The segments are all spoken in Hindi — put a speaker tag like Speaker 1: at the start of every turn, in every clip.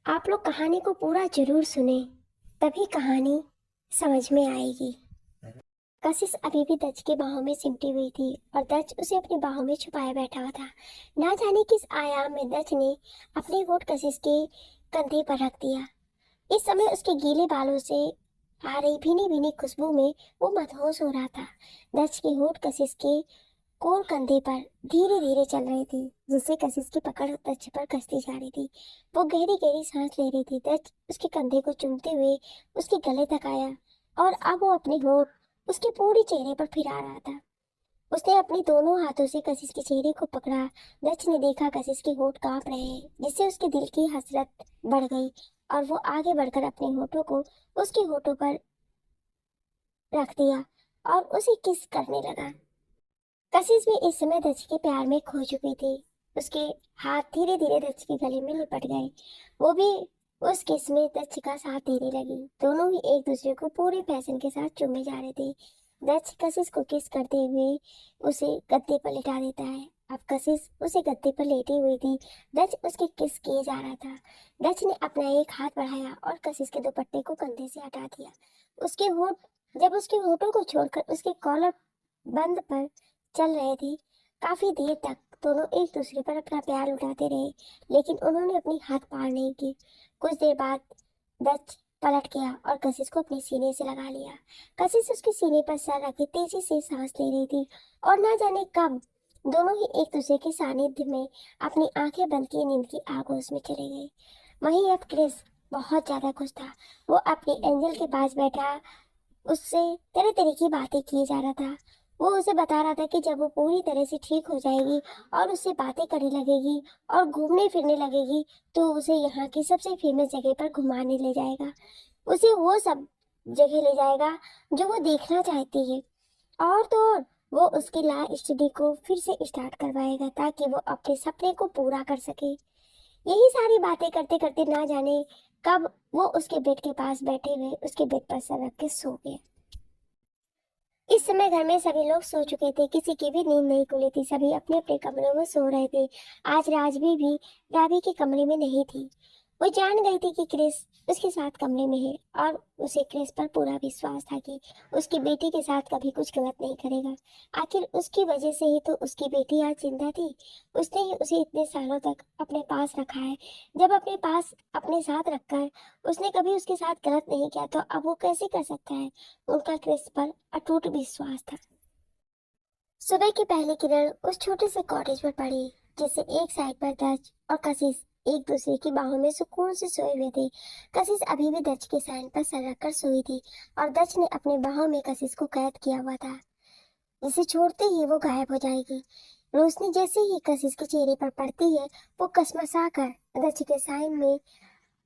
Speaker 1: आप लोग कहानी को पूरा जरूर सुने, तभी कहानी समझ में आएगी। कशिश अभी भी दच की बाहों में सिमटी हुई थी और दच उसे अपनी बाहों में छुपाए बैठा हुआ था। ना जाने किस आयाम में दच ने अपने होठ कशिश के कंधे पर रख दिया। इस समय उसके गीले बालों से आ रही भीनी भीनी खुशबू में वो मदहोश हो रहा था। दच के होठ कशिश के कोर कंधे पर धीरे धीरे चल रही थी, जिससे कशिश की पकड़ दच पर कसती जा रही थी। वो गहरी गहरी सांस ले रही थी। दच उसके कंधे को चूमते हुए उसके गले तक आया और अब वो अपने होठ उसके पूरे चेहरे पर फिरा रहा था। उसने अपने दोनों हाथों से कशिश के चेहरे को पकड़ा। दच ने देखा कशिश के होठ कांप रहे हैं, जिससे उसके दिल की हसरत बढ़ गई और वो आगे बढ़कर अपने होठों को उसके होठों पर रख दिया और उसे किस करने लगा। कशिश भी इस समय दच के प्यार में खो चुकी थी। उसके हाथ धीरे धीरे दच के गले में लिपट गए। वो भी उस किस में दच का साथ देने लगी। दोनों ही एक दूसरे को पूरे फैशन के साथ चूमे जा रहे थे। दच कशिश को किस करते हुए उसे गद्दे पर लिटा देता है। अब कशिश उसे गद्दे पर लेटी हुई थी। दच उसके किस किए जा रहा था। दच ने अपना एक हाथ बढ़ाया और कशिश के दुपट्टे को कंधे से हटा दिया। उसके होठ जब उसके होठों को छोड़कर उसके कॉलर बंद पर चल रहे थे। काफी देर तक दोनों एक दूसरे पर अपना प्यार लुटाते रहे, लेकिन उन्होंने अपनी हाथ पार नहीं की। कुछ देर बाद दच पलट गया और कशिश को अपने सीने से लगा लिया। कशिश उसके सीने पर सर रखे तेजी से सांस ले रही थी और ना जाने कब दोनों ही एक दूसरे के सानिध्य में अपनी आंखें बंद किए नींद की आगोश में चले गए। वहीं अब क्रिस बहुत ज्यादा खुश था। वो अपने एंजल के पास बैठा उससे तरह तरह की बातें किए जा रहा था। वो उसे बता रहा था कि जब वो पूरी तरह से ठीक हो जाएगी और उससे बातें करने लगेगी और घूमने फिरने लगेगी, तो उसे यहाँ की सबसे फेमस जगह पर घुमाने ले जाएगा। उसे वो सब जगह ले जाएगा जो वो देखना चाहती है। और तो और वो उसकी ला स्टडी को फिर से स्टार्ट करवाएगा ताकि वो अपने सपने को पूरा कर सके। यही सारी बातें करते करते ना जाने कब वो उसके बेड के पास बैठे हुए उसके बेड पर सर रख के सो गए। इस समय घर में सभी लोग सो चुके थे। किसी की भी नींद नहीं खुली थी। सभी अपने अपने कमरों में सो रहे थे। आज राजवी भी रावी के कमरे में नहीं थी। वो जान गई थी कि क्रिस उसके साथ कमरे में है और उसे क्रिस पर पूरा विश्वास था कि उसकी बेटी के साथ कभी कुछ गलत नहीं करेगा। आखिर उसकी वजह से ही तो उसकी बेटी आज जिंदा थी। उसने ही उसे इतने सालों तक अपने पास रखा है। जब अपने पास अपने साथ रखकर उसने कभी उसके साथ गलत नहीं किया, तो अब वो कैसे कर सकता है। उनका क्रिस पर अटूट विश्वास था। सुबह की पहली किरण उस छोटे से कॉटेज पर पड़ी, जिससे एक साइड पर दच और कशिश एक दूसरे की बाहों में सुकून से सोए हुए थे। कशिश अभी भी दच के साइड पर सर रखकर सोई थी और दच ने अपने बाहों में कशिश को कैद किया हुआ था। जिसे छोड़ते ही वो गायब हो जाएगी। रोशनी जैसे ही कशिश के चेहरे पर पड़ती है, वो कसमसा कर दच के साइन में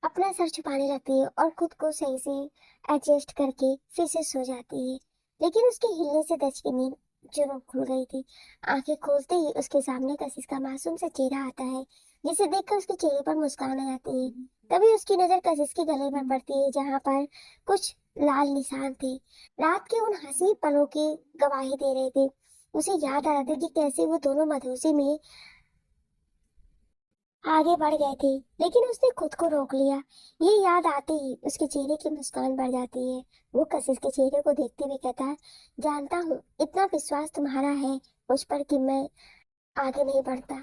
Speaker 1: अपना सर छुपाने लगती है और खुद को सही से एडजस्ट करके फिर से सो जाती है। लेकिन उसके हिलने से दच की नींद जुर्म खुल गई थी। आंखें खोलते ही उसके सामने कशिश का मासूम सा चेहरा आता है, जिसे देखकर उसके चेहरे पर मुस्कान आ जाती है। तभी उसकी नजर कशिश के गले पर पड़ती है, जहाँ पर कुछ लाल निशान थे। रात के उन हंसी पलों की गवाही दे रहे थे। उसे याद आ रहा था कि कैसे वो दोनों मधुसी में आगे बढ़ गए थे, लेकिन उसने खुद को रोक लिया। ये याद आते ही उसके चेहरे की मुस्कान बढ़ जाती है। वो कशिश के चेहरे को देखते हुए कहता है, जानता हूँ इतना विश्वास तुम्हारा है मुझ पर कि मैं आगे नहीं बढ़ता,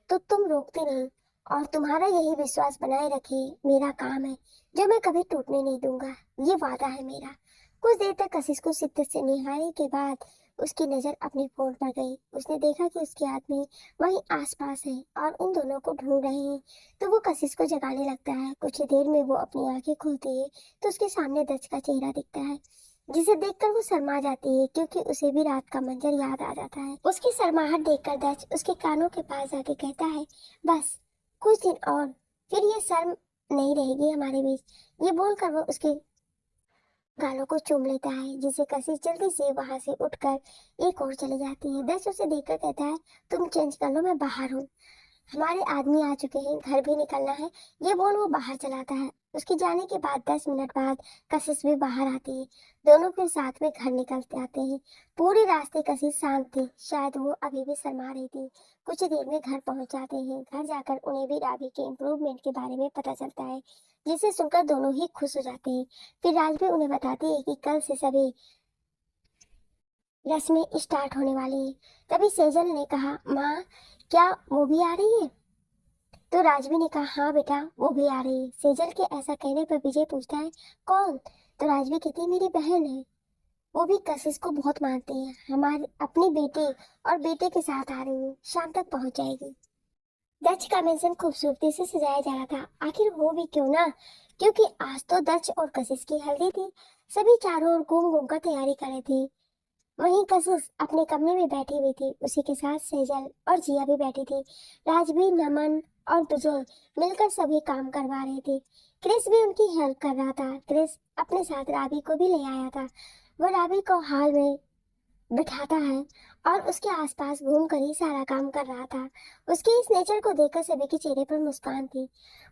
Speaker 1: तो तुम रोकते नहीं, और तुम्हारा यही विश्वास बनाए रखे मेरा काम है, जो मैं कभी टूटने नहीं दूंगा। ये वादा है मेरा। कुछ देर तक कशिश को शिद्दत से निहारने के बाद उसकी नजर अपने फोन पर गई। उसने देखा कि उसके आदमी वहीं आसपास है और उन दोनों को ढूंढ रहे हैं। तो वो कशिश को जगाने लगता है। कुछ ही देर में वो अपनी आंखें खोलती है तो उसके सामने दच का चेहरा दिखता है, जिसे देखकर वो शर्मा जाती है, क्योंकि उसे भी रात का मंजर याद आ जाता है। उसकी शर्माहट देखकर दच उसके कानों के पास जाके कहता है, बस कुछ दिन और, फिर ये शर्म नहीं रहेगी हमारे बीच। ये बोलकर वो उसके गालों को चूम लेता है, जिसे कशिश जल्दी से वहां से उठकर एक और चली जाती है। दस उसे देखकर कहता है, तुम चेंज कर लो, मैं बाहर हूँ। हमारे आदमी आ चुके हैं, घर भी निकलना है। ये बोल वो बाहर चलाता है। उसके जाने के बाद 10 मिनट बाद कशिश भी बाहर आती है। दोनों फिर साथ में घर निकलते आते हैं। पूरे रास्ते कशिश शांत थी, शायद वो अभी भी शर्मा रही थी। कुछ देर में घर पहुंच जाते हैं। घर जाकर उन्हें भी रावी के इम्प्रूवमेंट के बारे में पता चलता है, जिसे सुनकर दोनों ही खुश हो जाते हैं। फिर राज भी उन्हें बताती है कि कल से सभी रस्में स्टार्ट होने वाली है। तभी सेजल ने कहा, माँ क्या वो भी आ रही है? तो राजवी ने कहा, हाँ बेटा वो भी आ रही है। सेजल के ऐसा कहने पर विजय पूछता है, कौन? तो राजवी कहती है, मेरी बहन है। वो भी कशिश को बहुत मानती है। हमारे अपनी बेटे और बेटे के साथ आ रही है, शाम तक पहुंच जाएगी। दक्ष का मेंशन खूबसूरती से सजाया जा रहा था। आखिर वो भी क्यों ना, क्योंकि आज तो दक्ष और कशिश की हल्दी थी। सभी चारों ओर घूम घूम कर तैयारी कर रहे थे। वहीं कशिश अपने कमरे में बैठी हुई थी। उसी के साथ सेजल और जिया भी बैठी थी। राजवी, नमन और विजय मिलकर सभी काम करवा रहे थे। क्रिस भी उनकी हेल्प कर रहा था। क्रिस अपने साथ रावी को भी ले आया था। वो रावी को हॉल में बिठाता है और उसके आसपास घूमकर ही सारा काम कर रहा था। उसके इस नेचर को देखकर सभी के चेहरे पर मुस्कान थी।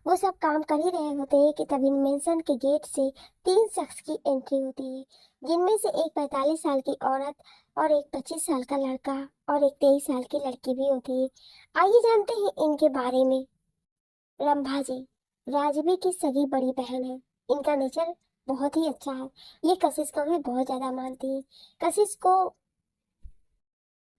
Speaker 1: वो सब काम कर ही रहे होते हैं कि तभी मेंशन के गेट से 3 शख्स की एंट्री होती है, जिनमें से एक 45 साल की औरत और एक 25 साल का लड़का और एक 23 साल की लड़की भी होती है। आइए जानते हैं इनके बारे में। रंभा जी राजवी की सगी बड़ी बहन है। इनका नेचर बहुत ही अच्छा है। ये कशिश को भी बहुत ज्यादा मानती है। कशिश को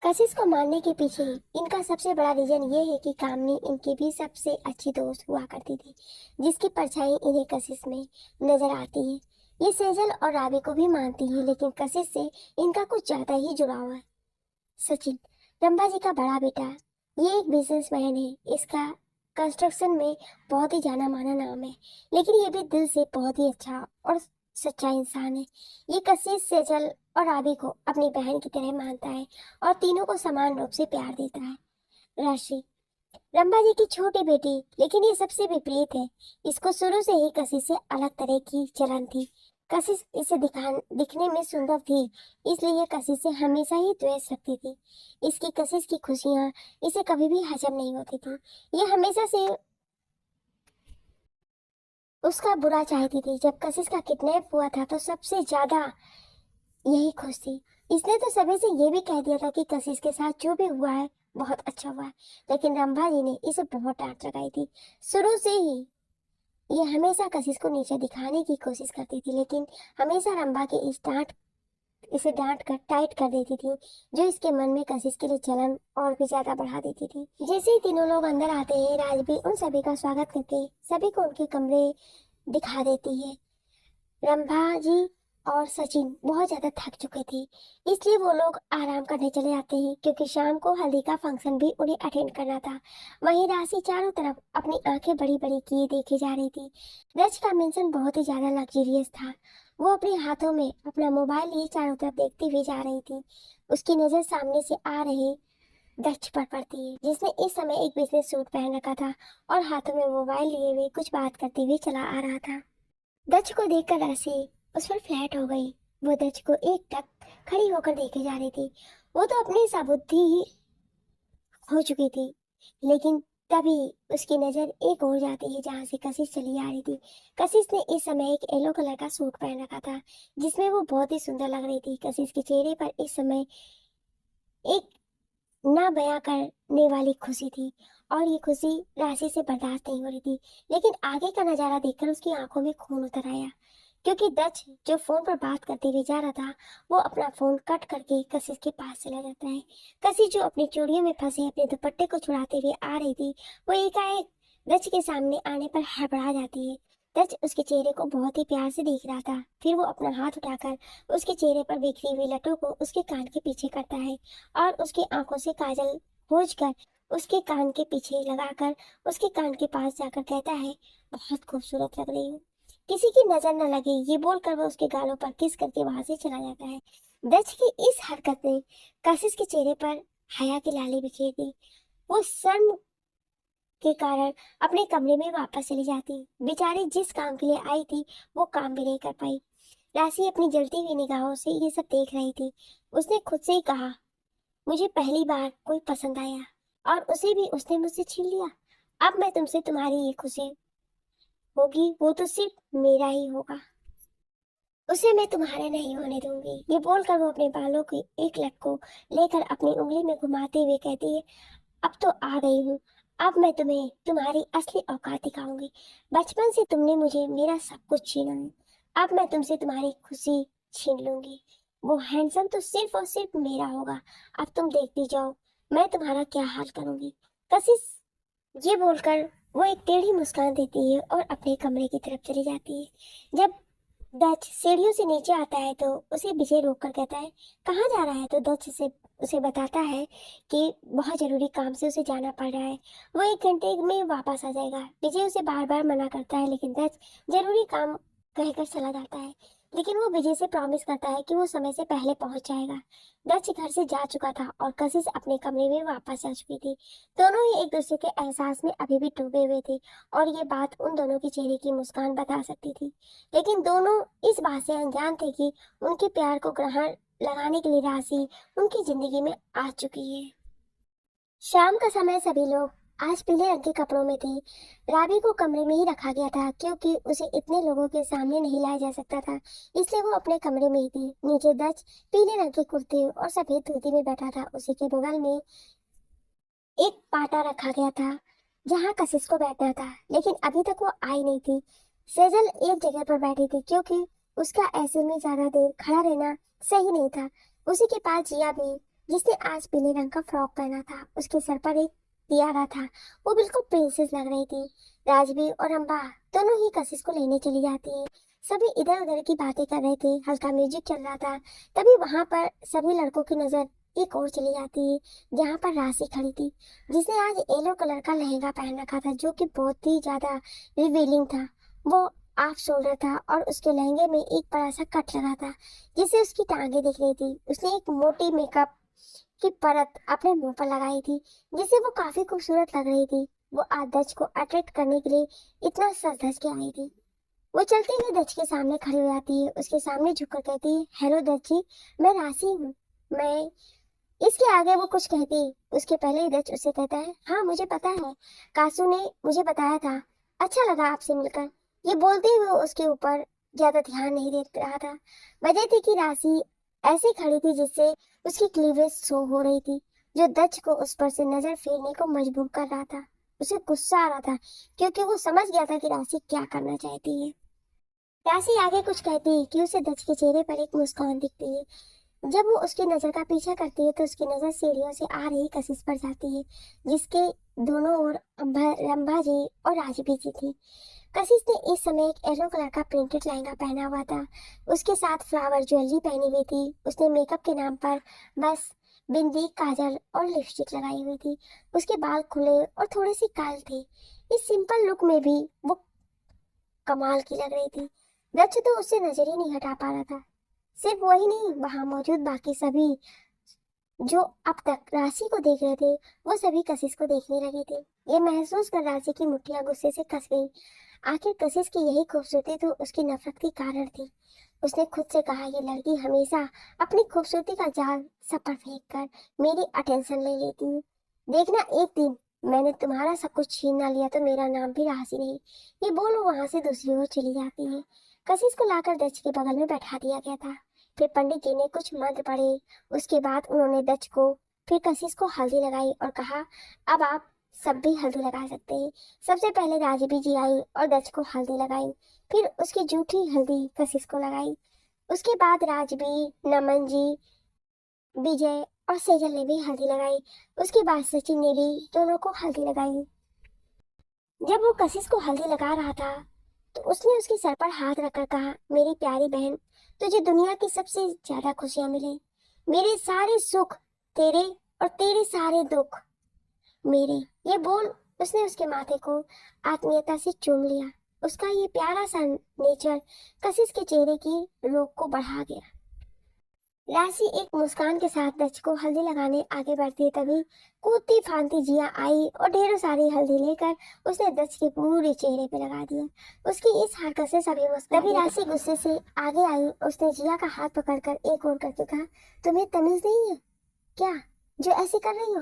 Speaker 1: कशिश को मारने के पीछे इनका सबसे बड़ा रीजन ये है कि कामनी इनकी भी सबसे अच्छी दोस्त हुआ करती थी, जिसकी परछाई इन्हें कशिश में नजर आती है। ये सेजल और रावी को भी मानती है, लेकिन कशिश से इनका कुछ ज्यादा ही जुड़ाव है। सचिन रंभा जी का बड़ा बेटा, ये एक बिजनेसमैन है। इसका कंस्ट्रक्शन में बहुत ही जाना माना नाम है, लेकिन ये भी दिल से बहुत ही अच्छा और सच्चा इंसान है। ये कशिश, सेजल और रावी को अपनी बहन की तरह मानता है और तीनों को समान रूप से प्यार देता है। राशि रंभा जी की छोटी बेटी, लेकिन ये सबसे विपरीत है। इसको शुरू से ही कशिश से अलग तरह की चलन थी। कशिश इसे दिखने में सुंदर थी, इसलिए ये कशिश से हमेशा ही द्वेष रखती थी। इसकी कशिश की खुशियां इसे कभी भी हजम नहीं होती थी। ये हमेशा से उसका बुरा चाहती थी। जब कशिश का किडनैप हुआ था तो सबसे ज्यादा यही खुश थी। इसने तो सभी से ये भी कह दिया था कि कशिश के साथ जो भी हुआ है बहुत अच्छा हुआ है, लेकिन रंभा जी ने इसे बहुत डांट लगाई थी। शुरू से ही ये हमेशा कशिश को नीचे दिखाने की कोशिश करती थी, लेकिन हमेशा रंभा की इसे डांट कर टाइट कर देती थी, जो इसके मन में कशिश के लिए जलन और भी ज्यादा बढ़ा देती थी। जैसे ही तीनों लोग अंदर आते हैं, राज भी उन सभी का स्वागत करके सभी को उनके कमरे दिखा देती है। रंभा जी और सचिन बहुत ज्यादा थक चुके थे, इसलिए वो लोग आराम करने चले जाते हैं, क्योंकि शाम को हल्दी का फंक्शन भी उन्हें अटेंड करना था। वहीं राशि चारों तरफ अपनी आंखें बड़ी बड़ी किए देखे जा रही थी। रच का मेंशन बहुत ही ज्यादा लग्जरियस था। वो अपने हाथों में अपना मोबाइल लिए चारों तरफ देखती हुई जा रही थी। उसकी नजर सामने से आ रहे दक्ष पर पड़ती है, जिसने इस समय एक बिजनेस सूट पहन रखा था और हाथों में मोबाइल लिए हुए कुछ बात करते हुए चला आ रहा था। दक्ष को देखकर राशि उस पर फ्लैट हो गई। वो दक्ष को एक टक खड़ी होकर देखे जा रही थी। वो तो अपनी साबुद्धि हो चुकी थी, लेकिन तभी उसकी नजर एक और जाती है जहां से कशिश चली आ रही थी। कशिश ने इस समय एक येलो कलर का सूट पहन रखा था, जिसमें वो बहुत ही सुंदर लग रही थी। कशिश के चेहरे पर इस समय एक ना बयां करने वाली खुशी थी, और ये खुशी राशि से बर्दाश्त नहीं हो रही थी। लेकिन आगे का नजारा देखकर उसकी आंखों में खून उतर आया, क्योंकि दक्ष जो फोन पर बात करते हुए जा रहा था, वो अपना फोन कट करके कशिश के पास चला जाता है। कशिश जो अपनी चूड़ियों में फंसे अपने दुपट्टे को छुड़ाते हुए आ रही थी, वो एकाएक दक्ष के सामने आने पर हड़बड़ा जाती है। दक्ष उसके चेहरे को बहुत ही प्यार से देख रहा था। फिर वो अपना हाथ उठाकर उसके चेहरे पर बिखरी हुई लटों को उसके कान के पीछे करता है और उसकी आंखों से काजल खोज कर उसके कान के पीछे लगाकर उसके कान के पास जाकर कहता है, बहुत खूबसूरत लग रही हो, किसी की नजर न लगे। ये बोलकर वो उसके गालों पर किस करके वहां से चला जाता है। दक्ष की इस हरकत ने कशिश के चेहरे पर हया की लाली बिखेर दी। वो शर्म के कारण अपने कमरे में वापस चली जाती। बेचारी जिस काम के लिए आई थी वो काम भी नहीं कर पाई। राशि अपनी जलती हुई निगाहों से ये सब देख रही थी। उसने खुद से ही कहा, मुझे पहली बार कोई पसंद आया, और उसे भी उसने मुझसे छीन लिया। अब मैं तुमसे तुम्हारी ये खुशी होगी वो तो सिर्फ मेरा ही होगा, उसे मैं तुम्हारे नहीं होने दूंगी। ये बोलकर वो अपने बालों की एक लट को लेकर अपनी उंगली में घुमाते हुए कहती है, अब तो आ गई हूँ। अब मैं तुम्हें तुम्हारी असली औकात दिखाऊंगी। बचपन से तुमने मुझे मेरा सब कुछ छीना है, अब मैं तुमसे तुम्हारी खुशी छीन लूंगी। वो हैंडसम तो सिर्फ और सिर्फ मेरा होगा। अब तुम देखती जाओ मैं तुम्हारा क्या हाल करूंगी। कशिश ये बोलकर वो एक टेढ़ी मुस्कान देती है और अपने कमरे की तरफ चली जाती है। जब डच सीढ़ियों से नीचे आता है तो उसे विजय रोक कर कहता है, कहाँ जा रहा है? तो डच से उसे बताता है कि बहुत जरूरी काम से उसे जाना पड़ रहा है, वो 1 घंटे में वापस आ जाएगा। विजय उसे बार बार मना करता है लेकिन डच जरूरी काम कहकर चला जाता है। लेकिन वो विजय से प्रॉमिस करता है कि वो समय से पहले पहुंच जाएगा। डच घर से जा चुका था और कशिश अपने कमरे में वापस जा चुकी थी। दोनों ही एक दूसरे के एहसास में अभी भी डूबे हुए थे और ये बात उन दोनों के चेहरे की मुस्कान बता सकती थी। लेकिन दोनों इस बात से अनजान थे कि उनके प्यार को ग्रहण लगाने के लिए राशि उनकी जिंदगी में आ चुकी है। शाम का समय सभी लोग आज पीले रंग के कपड़ों में थे। राबी को कमरे में ही रखा गया था क्योंकि उसे इतने लोगों के सामने नहीं लाया जा सकता था, इसलिए वो अपने कमरे में ही थी। नीचे दच पीले रंग के कुर्ते और सफेद धोती में बैठा था। उसी के बगल में एक पाटा रखा गया था जहाँ कशिश को बैठना था, लेकिन अभी तक वो आई नहीं थी। सेजल एक जगह पर बैठी थी क्योंकि उसका ऐसे में ज्यादा देर खड़ा रहना सही नहीं था। उसी के पास जिया भी, जिसने आज पीले रंग का फ्रॉक पहना था। उसके सर पर एक तियारा था, वो बिल्कुल प्रिंसेस लग रही थी। राजवी और अम्बा दोनों ही कशिश को लेने चली जाती है। सभी इधर उधर की बातें कर रहे थे, हल्का म्यूजिक चल रहा था। तभी वहां पर सभी लड़कों की नजर एक और चली जाती है जहाँ पर राशि खड़ी थी, जिसने आज येलो कलर का लहंगा पहन रखा था जो कि बहुत ही ज्यादा रिवीलिंग था। वो हाफ शोल्डर था और उसके लहंगे में एक बड़ा सा कट लगा था जिससे उसकी टांगे दिख रही थी। उसने एक मोटी मेकअप की परत अपने मुंह पर लगाई थी जिससे वो काफी खूबसूरत लग रही थी। वो आज दच को अट्रैक्ट करने के लिए इतना सज धज के आई थी। वो चलते हुए दच के सामने खड़ी हो जाती है, उसके सामने झुककर कहती है, हेलो दच जी, मैं राशि हूँ। मैं इसके आगे वो कुछ कहती, उसके पहले ही दच उससे कहता है, हाँ मुझे पता है, कासू ने मुझे बताया था, अच्छा लगा आपसे मिलकर। ये बोलते हुए वो उसके ऊपर ज्यादा ध्यान नहीं दे रहा था। वजह थी कि राशि ऐसे खड़ी थी जिससे उसकी क्लीवेज शो हो रही थी, जो दच को उस पर से नजर फेरने को मजबूर कर रहा था। उसे गुस्सा आ रहा था क्योंकि वो समझ गया था कि राशि क्या करना चाहती है। राशि आगे कुछ कहती कि उसे दच के चेहरे पर एक मुस्कान दिखती है। जब वो उसकी नजर का पीछा करती है तो उसकी नजर सीढ़ियों से आ रही कशिश पर जाती है, जिसके दोनों ओर रंभा जी और राजबी जी थी। कशिश ने इस समय एक येलो कलर का प्रिंटेड लहंगा पहना हुआ था, उसके साथ फ्लावर ज्वेलरी पहनी हुई थी। उसने मेकअप के नाम पर बस बिंदी, काजल और लिपस्टिक लगाई हुई थी। उसके बाल खुले और थोड़े से काले थे। इस सिंपल लुक में भी वो कमाल की लग रही थी। दक्ष तो उससे नजर ही नहीं हटा पा रहा था। सिर्फ वही नहीं, वहां मौजूद बाकी सभी जो अब तक राशि को देख रहे थे वो सभी कशिश को देखने लगे थे। ये महसूस कर राशि की मुट्ठियां गुस्से से कस गई। आखिर कशिश की यही खूबसूरती तो उसकी नफरत की कारण थी। उसने खुद से कहा, ये लड़की हमेशा अपनी खूबसूरती का जाल सब पर फेंक कर मेरी अटेंशन ले लेती है। देखना एक दिन मैंने तुम्हारा सब कुछ छीन ना लिया तो मेरा नाम भी राशि नहीं। ये बोल वो वहां से दूसरी ओर चली जाती है। कशिश को लाकर दच के बगल में बैठा दिया गया था। फिर पंडित जी ने कुछ मंत्र पढ़े। उसके बाद उन्होंने दच को फिर कशिश को हल्दी लगाई और कहा, अब आप सब भी हल्दी लगा सकते हैं। सबसे पहले राजबी जी आई और दच को हल्दी लगाई, फिर उसकी जूठी हल्दी कशिश को लगाई। उसके बाद राजबी, नमन जी, विजय और सेजल ने भी हल्दी लगाई। उसके बाद सचिन ने भी दोनों को हल्दी लगाई। जब वो कशिश को हल्दी लगा रहा था तो उसने उसके सर पर हाथ रखकर कहा, मेरी प्यारी बहन, तुझे दुनिया की सबसे ज्यादा खुशियां मिले। मेरे सारे सुख तेरे और तेरे सारे दुख मेरे। ये बोल उसने उसके माथे को आत्मीयता से चूम लिया। उसका ये प्यारा सा नेचर कशिश के चेहरे की रोक को बढ़ा गया। राशि एक मुस्कान के साथ दच को हल्दी लगाने आगे बढ़ती है, तभी कूदती फांती जिया आई और ढेरों सारी हल्दी लेकर उसने दच के पूरे चेहरे पे लगा दिया। उसकी इस हरकत से सभी मुस्कुरा दिए। तभी राशि गुस्से से आगे आई। उसने जिया का हाथ पकड़कर एक और करके कहा, तुम्हें तमीज नहीं है क्या जो ऐसे कर रही हो?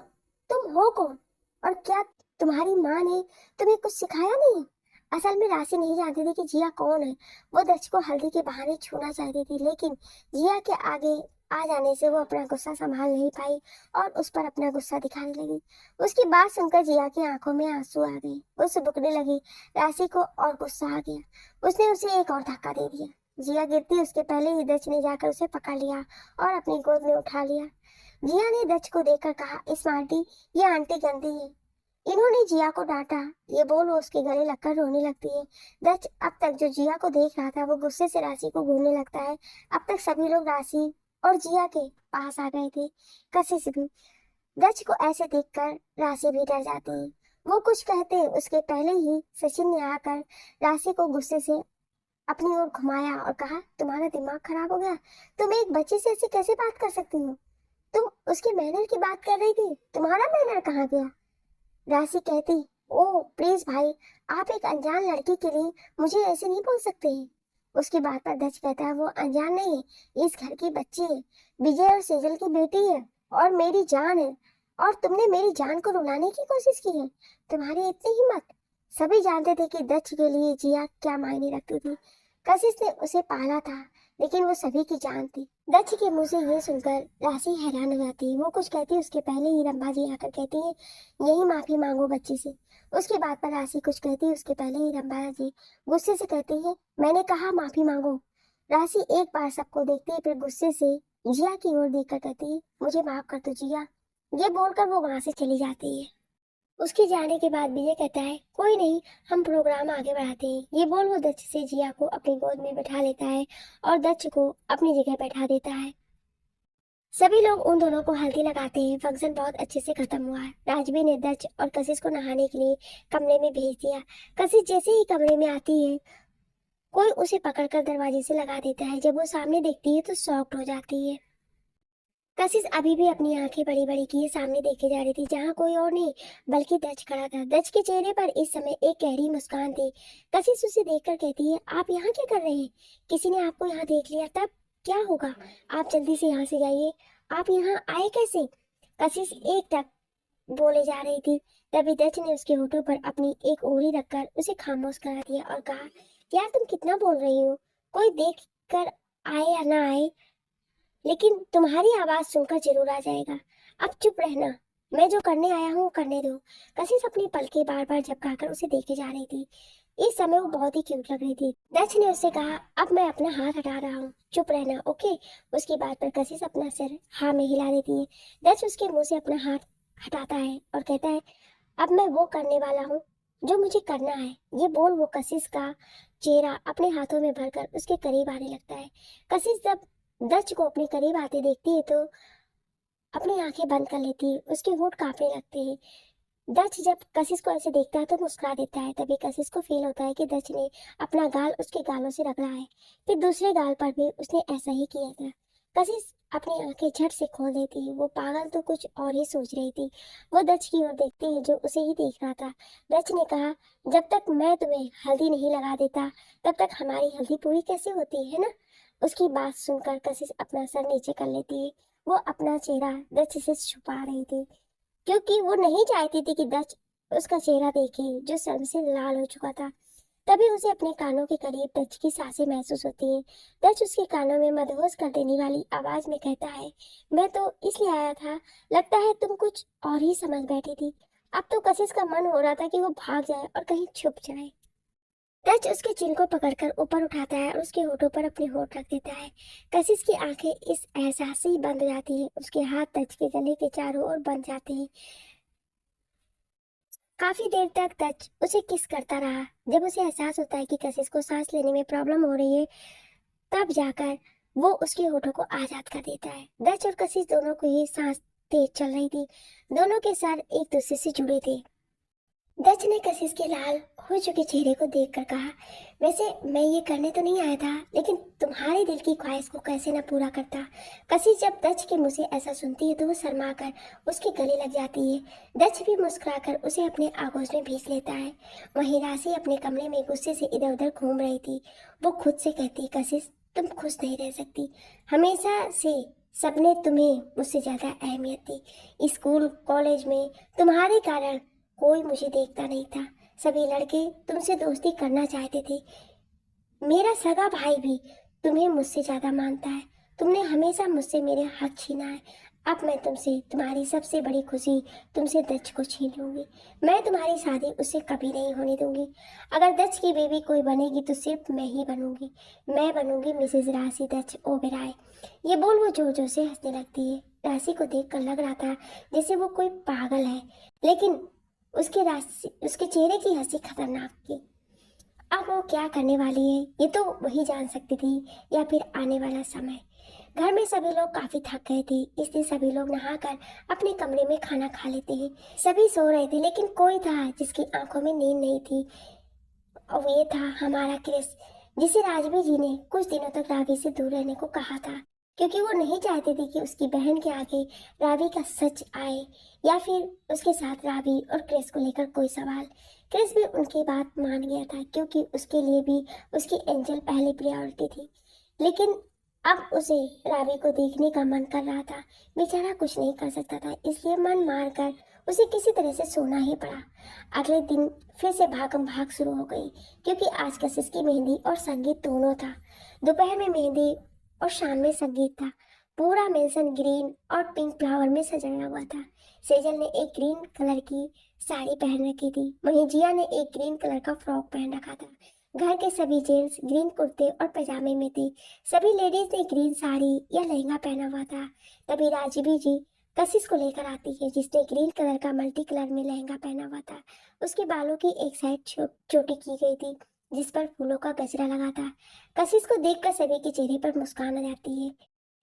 Speaker 1: तुम हो कौन? और क्या तुम्हारी माँ ने तुम्हें कुछ सिखाया नहीं? असल में राशि नहीं जानती थी कि जिया कौन है। वो दक्ष को हल्दी के बहाने छूना चाहती थी, लेकिन जिया के आगे आ जाने से वो अपना गुस्सा संभाल नहीं पाई और उस पर अपना गुस्सा दिखाने लगी। उसकी बात सुनकर जिया की आंखों में आंसू आ गए, वो सुबकने लगी। राशि को और गुस्सा आ गया, उसने उसे एक और धक्का दे दिया। जिया गिरती उसके पहले ही दक्ष ने जाकर उसे पकड़ लिया और अपनी गोद में उठा लिया। जिया ने दक्ष को देखकर कहा, स्मार्टी, ये आंटी गंदी है। इन्होंने जिया को डांटा, ये बोल वो उसके गले लगकर रोने लगती है। दक्ष अब तक जो जिया को देख रहा था वो गुस्से से राशि को घूरने लगता है। अब तक सभी लोग राशि और जिया के पास आ गए थे, कशिश भी। दक्ष को ऐसे देखकर राशि भी डर जाती है। वो कुछ कहते उसके पहले ही सचिन ने आकर राशि को गुस्से से अपनी ओर घुमाया और कहा, तुम्हारा दिमाग खराब हो गया? तुम एक बच्चे से ऐसे कैसे बात कर सकती हो? तुम उसके मैनर की बात कर रही थी, तुम्हारा मैनर कहाँ गया? राशि कहती, ओ प्लीज भाई, आप एक अनजान लड़की के लिए मुझे ऐसे नहीं बोल सकते हैं। उसकी बात पर दक्ष कहता है, वो अनजान नहीं है, इस घर की बच्ची है, विजय और सेजल की बेटी है और मेरी जान है। और तुमने मेरी जान को रुलाने की कोशिश की है, तुम्हारी इतनी हिम्मत। सभी जानते थे कि दक्ष के लिए जिया क्या मायने रखती थी। कशिश ने उसे पाला था, लेकिन वो सभी की जान थी। दक्ष के मुंह से ये सुनकर राशि हैरान हो जाती है। वो कुछ कहती उसके पहले ही रंभा जी आकर कहती है, यही माफी मांगो बच्ची से। उसके बाद पर राशि कुछ कहती उसके पहले ही रंभा जी गुस्से से कहती है, मैंने कहा माफी मांगो। राशि एक बार सबको देखती है, फिर गुस्से से जिया की ओर देखकर कहती है, मुझे माफ कर दो जिया। ये बोलकर वो वहां से चली जाती है। उसके जाने के बाद विजय कहता है, कोई नहीं, हम प्रोग्राम आगे बढ़ाते हैं। ये बोल वो दक्ष से जिया को अपनी गोद में बैठा लेता है और दक्ष को अपनी जगह बैठा देता है। सभी लोग उन दोनों को हल्दी लगाते हैं। फंक्शन बहुत अच्छे से खत्म हुआ है। राजवी ने दक्ष और कशिश को नहाने के लिए कमरे में भेज दिया। कशिश जैसे ही कमरे में आती है, कोई उसे पकड़कर दरवाजे से लगा देता है। जब वो सामने देखती है तो शॉक्ड हो जाती है। कशिश अभी भी अपनी आंखें बड़ी बड़ी किए सामने देखे जा रही थी, जहाँ कोई और नहीं बल्कि दक्ष खड़ा था। दक्ष के चेहरे पर इस समय एक गहरी मुस्कान थी। कशिश उसे देखकर कहती है, आप यहाँ क्या कर रहे हैं? किसी ने आपको यहाँ देख लिया तब क्या होगा? आप जल्दी से यहाँ से जाइए। आप यहाँ आए कैसे? कशिश एक टक बोले जा रही थी, तभी दक्ष ने उसके होठों पर अपनी एक उंगली रखकर उसे खामोश करा दिया और कहा, यार तुम कितना बोल रही हो? कोई देख कर आए या ना आए, लेकिन तुम्हारी आवाज सुनकर जरूर आ जाएगा। अब चुप रहना, मैं जो करने आया हूँ करने दो। कशिश अपनी पलकें बार बार झपकाकर उसे देखे जा रही थी। इस समय वो बहुत ही क्यूट लग रही थी। दक्ष ने उससे कहा, अब मैं अपना हाथ हटा रहा हूँ, चुप रहना, ओके? उसकी बात पर कशिश अपना सिर हाँ में हिला देती है। दक्ष उसके मुंह से अपना हाथ हटाता है और कहता है, अब मैं वो करने वाला हूँ जो मुझे करना है। ये बोल वो कशिश का चेहरा अपने हाथों में भरकर उसके करीब आने लगता है। कशिश जब दक्ष को अपने करीब आते देखती है तो अपनी आंखें बंद कर लेती है, उसके होंठ कांपने लगते हैं। दक्ष जब कशिश को ऐसे देखता है तो मुस्कुरा देता है। तभी कशिश को फील होता है कि दक्ष ने अपना गाल उसके गालों से रगड़ा है। फिर दूसरे गाल पर भी उसने ऐसा ही किया था। कशिश अपनी आंखें झट से खोल देती है। वो पागल तो कुछ और ही सोच रही थी। वो दक्ष की ओर देखती है जो उसे ही देख रहा था। दक्ष ने कहा, जब तक मैं तुम्हें हल्दी नहीं लगा देता तब तक हमारी हल्दी पूरी कैसे होती है ना? उसकी बात सुनकर कशिश अपना सर नीचे कर लेती है। वो अपना चेहरा दक्ष से छुपा रही थी, क्योंकि वो नहीं चाहती थी कि दक्ष उसका चेहरा देखे जो शर्म से लाल हो चुका था। तभी उसे अपने कानों के करीब दक्ष की सांसें महसूस होती हैं। दक्ष उसके कानों में मदहोश कर देने वाली आवाज में कहता है, मैं तो इसलिए आया था, लगता है तुम कुछ और ही समझ बैठी थी। अब तो कशिश का मन हो रहा था कि वो भाग जाए और कहीं छुप जाए। दक्ष उसके चिन को पकड़कर ऊपर उठाता है और उसके होठों पर अपने होठ रख देता है। कशिश की आंखें इस एहसास से ही बंद हो जाती हैं। उसके हाथ दक्ष के गले के चारों ओर बंध जाते हैं। काफी देर तक दक्ष उसे किस करता रहा। जब उसे एहसास होता है कि कशिश को सांस लेने में प्रॉब्लम हो रही है, तब जाकर वो उसके होठों को आजाद कर देता है। दक्ष और कशिश दोनों को ही सांस तेज चल रही थी। दोनों के सर एक दूसरे से जुड़े थे। दक्ष ने कशिश के लाल हो चुके चेहरे को देखकर कहा, वैसे मैं ये करने तो नहीं आया था, लेकिन तुम्हारे दिल की ख्वाहिश को कैसे न पूरा करता। कशिश जब दक्ष के मुंह से ऐसा सुनती है तो वो शर्मा कर उसके गले लग जाती है। दक्ष भी मुस्कुराकर उसे अपने आगोश में भींच लेता है। वहीं राशि अपने कमरे में गुस्से से इधर उधर घूम रही थी। वो खुद से कहती, कशिश तुम खुश नहीं रह सकती। हमेशा से सबने तुम्हें मुझसे ज्यादा अहमियत दी। स्कूल कॉलेज में तुम्हारे कारण कोई मुझे देखता नहीं था। सभी लड़के तुमसे दोस्ती करना चाहते थे। मेरा सगा भाई भी तुम्हें मुझसे ज्यादा मानता है। तुमने हमेशा मुझसे मेरे हक छीना है। अब मैं तुमसे तुम्हारी सबसे बड़ी खुशी, तुमसे दक्ष को छीन लूंगी। मैं तुम्हारी शादी उससे कभी नहीं होने दूंगी। अगर दक्ष की बेबी कोई बनेगी तो सिर्फ मैं ही बनूंगी। मैं बनूंगी मिसेज राशि दक्ष ओबेरॉय। ये बोल वो जोर जोर से हंसने लगती है। राशि को देखकर लग रहा था जैसे वो कोई पागल है, लेकिन उसके चेहरे की हंसी खतरनाक थी। अब वो क्या करने वाली है ये तो वही जान सकती थी, या फिर आने वाला समय। घर में सभी लोग काफी थक गए थे, इसलिए सभी लोग नहाकर अपने कमरे में खाना खा लेते हैं। सभी सो रहे थे, लेकिन कोई था जिसकी आंखों में नींद नहीं थी, और ये था हमारा क्रिस, जिसे राजवीर जी ने कुछ दिनों तक रावी से दूर रहने को कहा था, क्योंकि वो नहीं चाहते थे कि उसकी बहन के आगे रावी का सच आए, या फिर उसके साथ रावी और क्रिस को लेकर कोई सवाल। क्रिस भी उनकी बात मान गया था, क्योंकि उसके लिए भी उसकी एंजल पहली प्रायोरिटी थी। लेकिन अब उसे रावी को देखने का मन कर रहा था। बेचारा कुछ नहीं कर सकता था, इसलिए मन मार कर उसे किसी तरह से सोना ही पड़ा। अगले दिन फिर से भागम भाग शुरू हो गई, क्योंकि आज कशिश की मेहंदी और संगीत दोनों था। दोपहर में मेहंदी और शाम में संगीत था। पूरा मेंशन ग्रीन और पिंक फ्लावर में सजाया हुआ था। सेजल ने एक ग्रीन कलर की साड़ी पहन रखी थी, वहीं जिया ने एक ग्रीन कलर का फ्रॉक पहन रखा था। घर के सभी जेंट्स ग्रीन कुर्ते और पजामे में थे। सभी लेडीज ने ग्रीन साड़ी या लहंगा पहना हुआ था। तभी राजीवी जी कशिश को लेकर आती है, जिसने ग्रीन कलर का मल्टी कलर में लहंगा पहना हुआ था। उसके बालों की एक साइड चोटी की गई थी, जिस पर फूलों का गजरा लगा था। कशिश को देखकर सभी के चेहरे पर मुस्कान आ जाती है,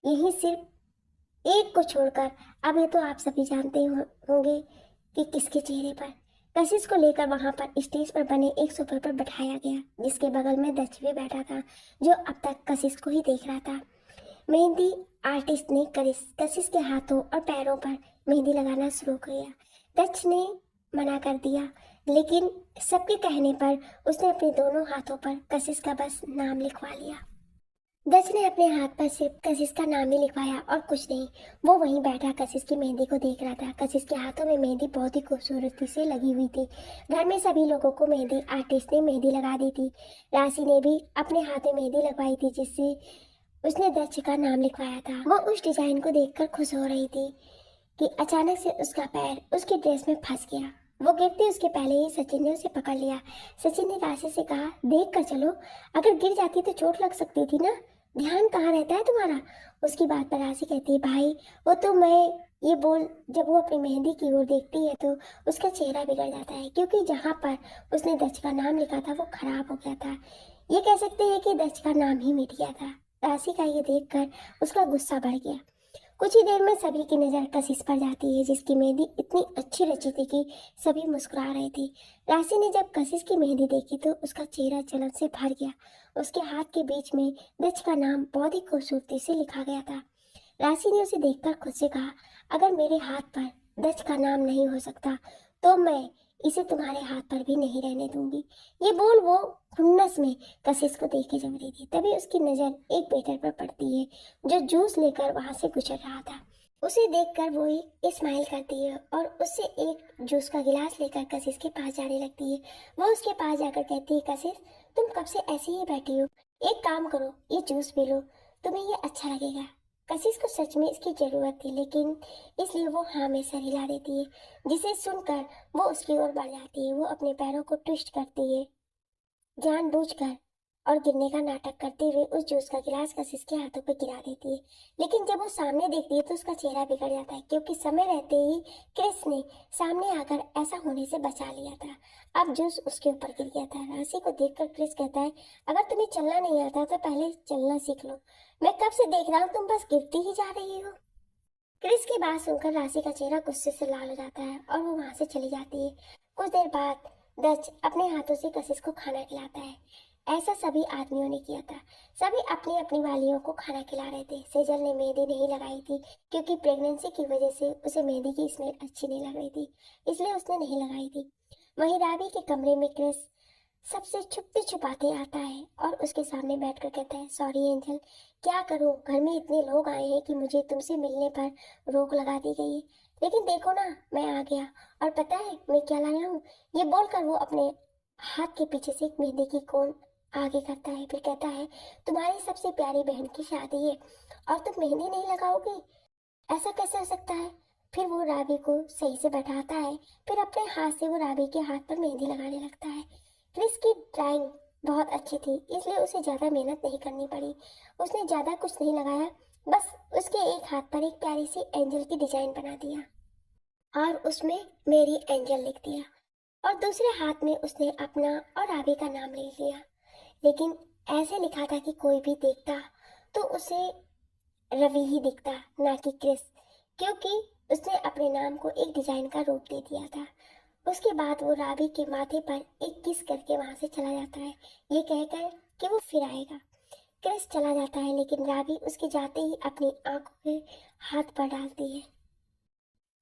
Speaker 1: यही सिर्फ एक को छोड़कर। अब ये तो आप सभी जानते होंगे कि किसके चेहरे पर। कशिश को लेकर वहां पर स्टेज पर बने एक सोफे पर बैठाया गया, जिसके बगल में दक्ष भी बैठा था, जो अब तक कशिश को ही देख रहा था। मेहंदी आर्टिस्ट ने कशिश के हाथों और पैरों पर मेहंदी लगाना शुरू किया। दक्ष ने मना कर दिया, लेकिन सबके कहने पर उसने अपने दोनों हाथों पर कशिश का बस नाम लिखवा लिया। दक्ष ने अपने हाथ पर सिर्फ कशिश का नाम ही लिखवाया और कुछ नहीं। वो वहीं बैठा कशिश की मेहंदी को देख रहा था। कशिश के हाथों में मेहंदी बहुत ही खूबसूरती से लगी हुई थी। घर में सभी लोगों को मेहंदी आर्टिस्ट ने मेहंदी लगा दी थी। राशि ने भी अपने हाथ में मेहंदी लगवाई थी, जिससे उसने दक्ष का नाम लिखवाया था। वो उस डिजाइन को देखकर खुश हो रही थी कि अचानक से उसका पैर उसकी ड्रेस में फंस गया। वो गिरते उसके पहले ही सचिन ने उसे पकड़ लिया। सचिन ने राशि से कहा, देख कर चलो, अगर गिर जाती तो चोट लग सकती थी ना, ध्यान कहाँ रहता है तुम्हारा। उसकी बात पर राशि कहती है, भाई वो तो मैं ये बोल, जब वो अपनी मेहंदी की ओर देखती है तो उसका चेहरा बिगड़ जाता है, क्योंकि जहाँ पर उसने दक्ष का नाम लिखा था वो खराब हो गया था। ये कह सकते हैं कि दक्ष का नाम ही मिट गया था। राशि का ये देखकर उसका गुस्सा बढ़ गया। कुछ ही देर में सभी की नजर कशिश पर जाती है, जिसकी मेहंदी इतनी अच्छी रची थी कि सभी मुस्कुरा रहे थे। राशि ने जब कशिश की मेहंदी देखी तो उसका चेहरा जलन से भर गया। उसके हाथ के बीच में दक्ष का नाम बहुत ही खूबसूरती से लिखा गया था। राशि ने उसे देखकर खुद से कहा, अगर मेरे हाथ पर दक्ष का नाम नहीं हो सकता तो मैं इसे तुम्हारे हाथ पर भी नहीं रहने दूंगी। ये बोल वो खुन्नस में कशिश को देखे जा रही थी। तभी उसकी नजर एक वेटर पर पड़ती है, जो जूस लेकर वहां से गुजर रहा था। उसे देखकर वो एक स्माइल करती है और उससे एक जूस का गिलास लेकर कशिश के पास जाने लगती है। वो उसके पास जाकर कहती है, कशिश तुम कब से ऐसे ही बैठी हो, एक काम करो, ये जूस पी लो, तुम्हें ये अच्छा लगेगा। कशिश को सच में इसकी जरूरत थी, लेकिन इसलिए वो हाँ में सर हिला देती है, जिसे सुनकर वो उसकी ओर बढ़ जाती है। वो अपने पैरों को ट्विस्ट करती है जानबूझकर, और गिरने का नाटक करते हुए उस जूस का गिलास कशिश के हाथों पर गिरा देती है। लेकिन जब वो सामने देखती है तो उसका चेहरा बिगड़ जाता है, क्योंकि समय रहते ही क्रिस ने सामने आकर ऐसा होने से बचा लिया था। अब जूस उसके ऊपर गिर गया था। राशि को देखकर क्रिस कहता है, अगर तुम्हें चलना नहीं आता तो पहले चलना सीख लो, मैं कब से देख रहा हूँ तुम बस गिरती ही जा रही हो। क्रिस की बात सुनकर राशि का चेहरा गुस्से से लाल हो जाता है और वो वहां से चली जाती है। कुछ देर बाद दक्ष अपने हाथों से कशिश को खाना खिलाता है। ऐसा सभी आदमियों ने किया था। सभी अपनी अपनी वालियों को खाना खिला रहे थे। सेजल ने मेहंदी नहीं लगाई थी, क्योंकि प्रेगनेंसी की वजह से उसे मेहंदी की स्मेल अच्छी नहीं लग रही थी, इसलिए उसने नहीं लगाई थी। वहीं रावी के कमरे में क्रिस सबसे छुपते छुपाते आता है और उसके सामने बैठकर कहता है, सॉरी एंजल, क्या करूं, घर में इतने लोग आए हैं कि मुझे तुमसे मिलने पर रोक लगा दी गई है। लेकिन देखो ना, मैं आ गया और पता है मैं क्या लाया हूँ। ये बोलकर वो अपने हाथ के पीछे से एक मेहंदी की कोन आगे करता है, फिर कहता है तुम्हारी सबसे प्यारी बहन की शादी है और तुम मेहंदी नहीं लगाओगी, ऐसा कैसे हो सकता है। फिर वो राबी को सही से बैठाता है, फिर अपने हाथ से वो राबी के हाथ पर मेहंदी लगाने लगता है। क्रिस की ड्राइंग बहुत अच्छी थी, इसलिए उसे ज़्यादा मेहनत नहीं करनी पड़ी। उसने ज़्यादा कुछ नहीं लगाया, बस उसके एक हाथ पर एक प्यारी सी एंजल की डिजाइन बना दिया और उसमें मेरी एंजल लिख दिया, और दूसरे हाथ में उसने अपना और राबी का नाम ले लिया। लेकिन ऐसे लिखा था कि कोई भी देखता तो उसे रवि ही दिखता, ना कि क्रिस, क्योंकि उसने अपने नाम को एक डिजाइन का रूप दे दिया था। उसके बाद वो राबी के माथे पर एक किस करके वहां से चला जाता है, ये कहकर कि वो फिर आएगा। क्रिस चला जाता है, लेकिन राबी उसके जाते ही अपनी आंखों के हाथ पर डालती है।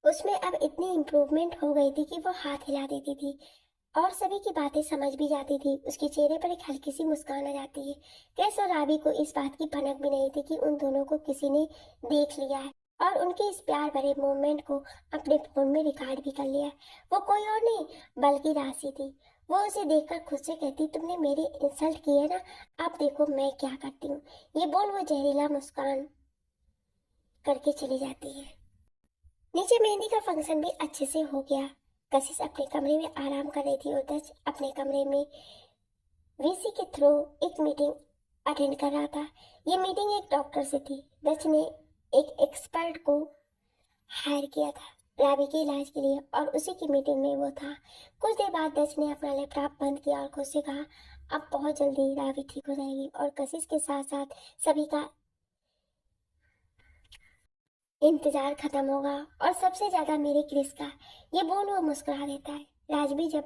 Speaker 1: उसमें अब इतनी इम्प्रूवमेंट हो गई थी कि वो हाथ हिला देती थी और सभी की बातें समझ भी जाती थी। उसके चेहरे पर एक हल्की सी मुस्कान आ जाती है। क्रिस और राबी को इस बात की भनक भी नहीं थी कि उन दोनों को किसी ने देख लिया है और उनके इस प्यार भरे मोमेंट को अपने फोन में रिकॉर्ड भी कर लिया है। वो कोई और नहीं बल्कि राशि थी। वो उसे देखकर खुद से कहती तुमने मेरी इंसल्ट की है ना, अब देखो मैं क्या करती हूँ। ये बोल वो जहरीला मुस्कान करके चली जाती है। नीचे मेहंदी का फंक्शन भी अच्छे से हो गया। कशिश अपने कमरे में आराम कर रही थी और दच अपने कमरे में वीसी के थ्रू एक मीटिंग अटेंड कर रहा था। ये मीटिंग एक डॉक्टर से थी। दच ने एक एक्सपर्ट को हायर किया था रावी के इलाज के लिए और उसी की मीटिंग में वो था। कुछ देर बाद दच ने अपना लैपटॉप बंद किया और खुद से कहा अब बहुत जल्दी रावी ठीक हो जाएगी और कशिश के साथ साथ सभी का इंतजार खत्म होगा और सबसे ज्यादा मेरे क्रिस का। ये बोल वो मुस्कुरा देता है। राजबी जब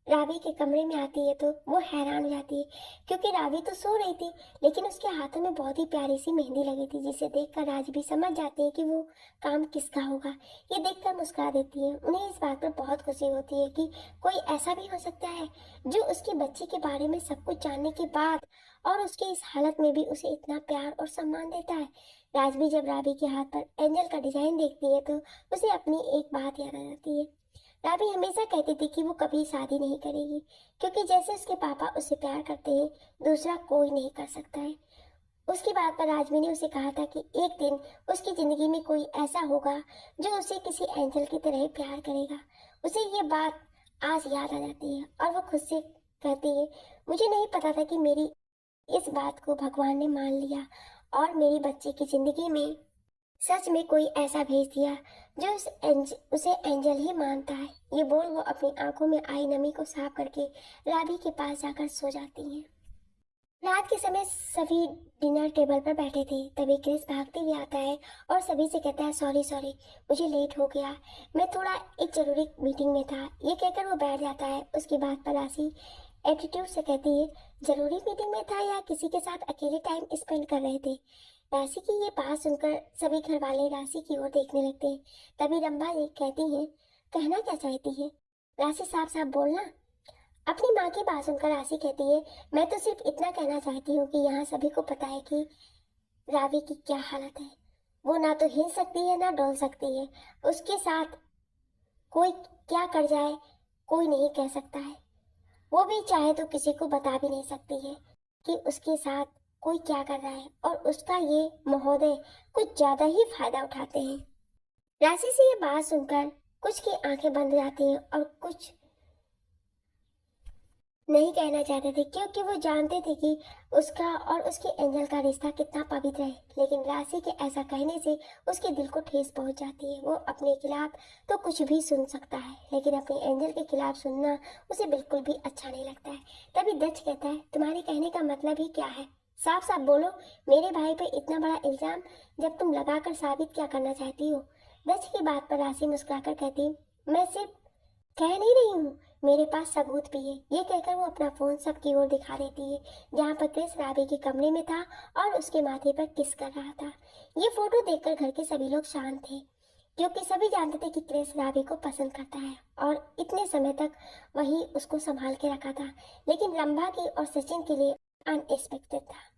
Speaker 1: रावी के कमरे में आती है तो वो हैरान हो जाती है, क्योंकि रावी तो सो रही थी लेकिन उसके हाथों में बहुत ही प्यारी सी मेहंदी लगी थी, जिसे देखकर राजबी समझ जाती है कि वो काम किसका होगा। ये देखकर मुस्कुरा देती है। उन्हें इस बात पर बहुत खुशी होती है कि कोई ऐसा भी हो सकता है जो उसकी बच्ची के बारे में सब कुछ जानने के बाद और उसके इस हालत में भी उसे इतना प्यार और सम्मान देता है। राजबी जब रावी के हाथ पर एंजल का डिजाइन देखती है तो उसे अपनी एक बात याद आ जाती है। राबी हमेशा कहती थी कि वो कभी शादी नहीं करेगी, क्योंकि जैसे उसके पापा उसे प्यार करते हैं दूसरा कोई नहीं कर सकता है। उसकी बात पर राजवी ने उसे कहा था कि एक दिन उसकी जिंदगी में कोई ऐसा होगा जो उसे किसी एंजल की तरह प्यार करेगा। उसे ये बात आज याद आ जाती है और वो खुद से कहती है मुझे नहीं पता था कि मेरी इस बात को भगवान ने मान लिया और मेरी बच्ची की जिंदगी में सच में कोई ऐसा भेज दिया जो उसे एंजल ही मानता है। ये बोल वो अपनी आंखों में आई नमी को साफ करके राबी के पास जाकर सो जाती है। रात के समय सभी डिनर टेबल पर बैठे थे, तभी क्रिस भागते हुए आता है और सभी से कहता है सॉरी सॉरी मुझे लेट हो गया, मैं थोड़ा एक जरूरी मीटिंग में था। ये कहकर वो बैठ जाता है। उसकी बात पर राशि एटीट्यूड से कहती है जरूरी मीटिंग में था या किसी के साथ अकेले टाइम स्पेंड कर रहे थे। राशि की ये बात सुनकर सभी घर वाले राशि की ओर देखने लगते हैं। तभी रंभा जी कहती है कहना क्या चाहती है, राशि साफ साफ बोलना। अपनी माँ की बात सुनकर राशि कहती है मैं तो सिर्फ इतना कहना चाहती हूँ कि यहाँ सभी को पता है कि रावी की क्या हालत है। वो ना तो हिल सकती है ना डोल सकती है। उसके साथ कोई क्या कर जाए कोई नहीं कह सकता है। वो भी चाहे तो किसी को बता भी नहीं सकती है कि उसके साथ कोई क्या कर रहा है, और उसका ये महोदय कुछ ज्यादा ही फायदा उठाते हैं। राशि से ये बात सुनकर कुछ की आंखें बंद हो जाती हैं और कुछ नहीं कहना चाहते थे, क्योंकि वो जानते थे कि उसका और उसके एंजल का रिश्ता कितना पवित्र है। लेकिन राशि के ऐसा कहने से उसके दिल को ठेस पहुंच जाती है। वो अपने खिलाफ तो कुछ भी सुन सकता है, लेकिन अपने एंजल के खिलाफ सुनना उसे बिल्कुल भी अच्छा नहीं लगता है। तभी दच कहता है तुम्हारे कहने का मतलब ही क्या है, साफ साफ बोलो, मेरे भाई पे इतना बड़ा इल्जाम जब तुम लगाकर साबित क्या करना चाहती हो। दच की बात पर राशि मुस्कुराकर कहती मैं सिर्फ कह नहीं रही हूँ, मेरे पास सबूत भी है। ये कहकर वो अपना फोन सबकी ओर दिखा देती है, जहाँ पर क्रिस राबी के कमरे में था और उसके माथे पर किस कर रहा था। ये फोटो देखकर घर के सभी लोग शांत थे, क्योंकि सभी जानते थे कि क्रिस राबी को पसंद करता है और इतने समय तक वही उसको संभाल के रखा था। लेकिन रंभा की और सचिन के लिए अनएक्सपेक्टेड था।